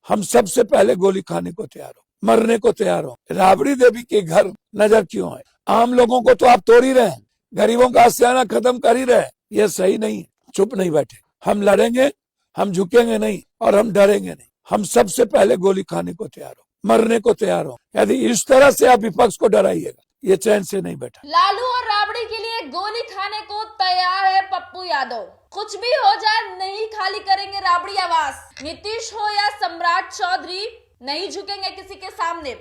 हम सबसे पहले गोली खाने को तैयार हो, मरने को तैयार हो। राबड़ी देवी के घर नजर क्यों आए? आम लोगों को तो आप तोड़ ही रहे हैं, गरीबों का आशियाना खत्म कर ही रहे हैं। ये सही नहीं है। चुप नहीं बैठे, हम लड़ेंगे, हम झुकेंगे नहीं और हम डरेंगे नहीं। हम सबसे पहले गोली खाने को तैयार हो, मरने को तैयार हो। यदि इस तरह से आप विपक्ष को डराइएगा, ये चैन से नहीं बैठा। लालू और राबड़ी के लिए गोली खाने को तैयार है पप्पू यादव। कुछ भी हो जाए नहीं खाली करेंगे राबड़ी आवास। नीतीश हो या सम्राट चौधरी, नहीं झुकेंगे किसी के सामने।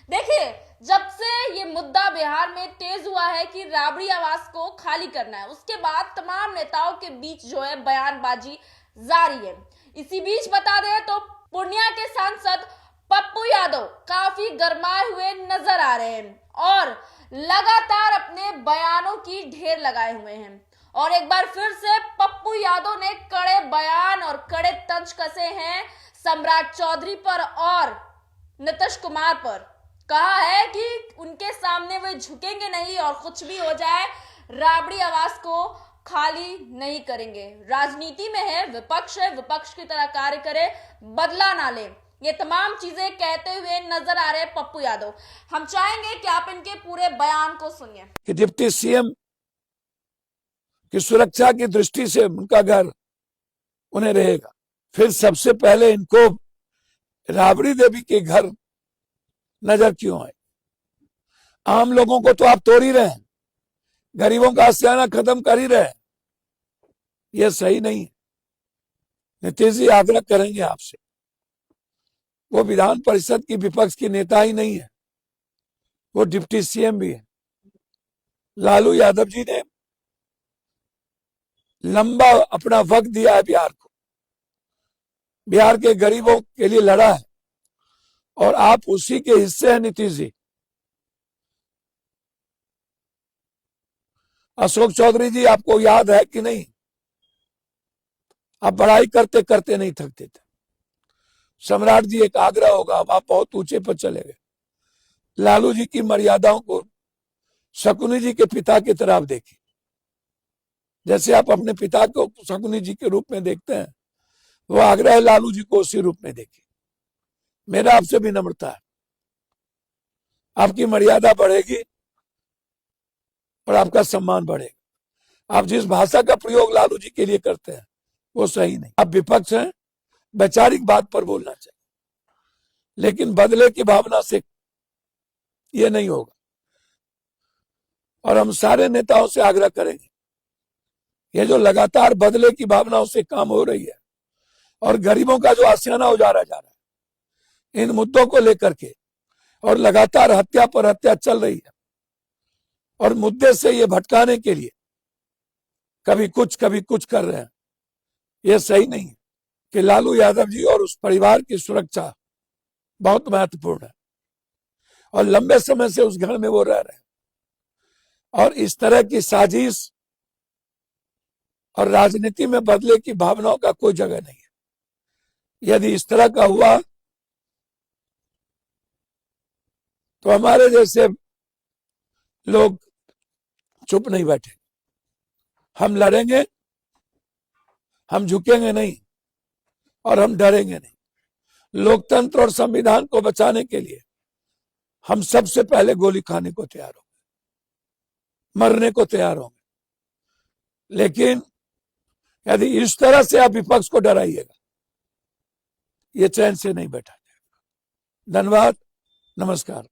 देखिए, जब से ये मुद्दा बिहार में तेज हुआ है कि राबड़ी आवास को खाली करना है, उसके बाद तमाम नेताओं के बीच जो है बयानबाजी जारी है। इसी बीच बता दें तो पूर्णिया के सांसद पप्पू यादव काफी गरमाए हुए नजर आ रहे हैं और लगातार अपने बयानों की ढेर लगाए हुए हैं। और एक बार फिर से पप्पू यादव ने कड़े बयान और कड़े तंज कसे हैं सम्राट चौधरी पर और नीतीश कुमार पर। कहा है कि उनके सामने वे झुकेंगे नहीं और कुछ भी हो जाए राबड़ी आवास को खाली नहीं करेंगे। राजनीति में है, विपक्ष है, विपक्ष की तरह कार्य करे, बदला ना ले। ये तमाम चीजें कहते हुए नजर आ रहे हैं पप्पू यादव। हम चाहेंगे कि आप इनके पूरे बयान को सुनिए। कि डिप्टी सीएम की सुरक्षा की दृष्टि से उनका घर उन्हें रहेगा। फिर सबसे पहले इनको राबड़ी देवी के घर नजर क्यों आए? आम लोगों को तो आप तोड़ ही रहे हैं, गरीबों का आशियाना खत्म कर ही रहे हैं। यह सही नहीं है। नीतीश जी आग्रह करेंगे आपसे, वो विधान परिषद की विपक्ष की नेता ही नहीं है, वो डिप्टी सीएम भी है। लालू यादव जी ने लंबा अपना वक्त दिया है बिहार को, बिहार के गरीबों के लिए लड़ा है और आप उसी के हिस्से हैं नीतीश जी। अशोक चौधरी जी, आपको याद है कि नहीं, आप पढ़ाई करते करते नहीं थकते थे। सम्राट जी, एक आग्रह होगा, आप बहुत ऊंचे पर चले गए। लालू जी की मर्यादाओं को शकुनी जी के पिता की तरफ देखिए। जैसे आप अपने पिता को शकुनी जी के रूप में देखते हैं, वो आग्रह है लालू जी को उसी रूप में देखिए। मेरा आपसे भी नम्रता है, आपकी मर्यादा बढ़ेगी और आपका सम्मान बढ़ेगा। आप जिस भाषा का प्रयोग लालू जी के लिए करते हैं वो सही नहीं। आप विपक्ष हैं, वैचारिक बात पर बोलना चाहिए, लेकिन बदले की भावना से ये नहीं होगा। और हम सारे नेताओं से आग्रह करेंगे, ये जो लगातार बदले की भावनाओं से काम हो रही है और गरीबों का जो आशियाना उजाड़ा जा रहा है, इन मुद्दों को लेकर के, और लगातार हत्या पर हत्या चल रही है, और मुद्दे से ये भटकाने के लिए कभी कुछ कर रहे हैं, ये सही नहीं है। कि लालू यादव जी और उस परिवार की सुरक्षा बहुत महत्वपूर्ण है और लंबे समय से उस घर में वो रह रहे हैं, और इस तरह की साजिश और राजनीति में बदले की भावनाओं का कोई जगह नहीं है। यदि इस तरह का हुआ तो हमारे जैसे लोग चुप नहीं बैठे, हम लड़ेंगे, हम झुकेंगे नहीं और हम डरेंगे नहीं। लोकतंत्र और संविधान को बचाने के लिए हम सबसे पहले गोली खाने को तैयार होंगे, मरने को तैयार होंगे। लेकिन यदि इस तरह से आप विपक्ष को डराइएगा, ये चैन से नहीं बैठा जाएगा। धन्यवाद, नमस्कार।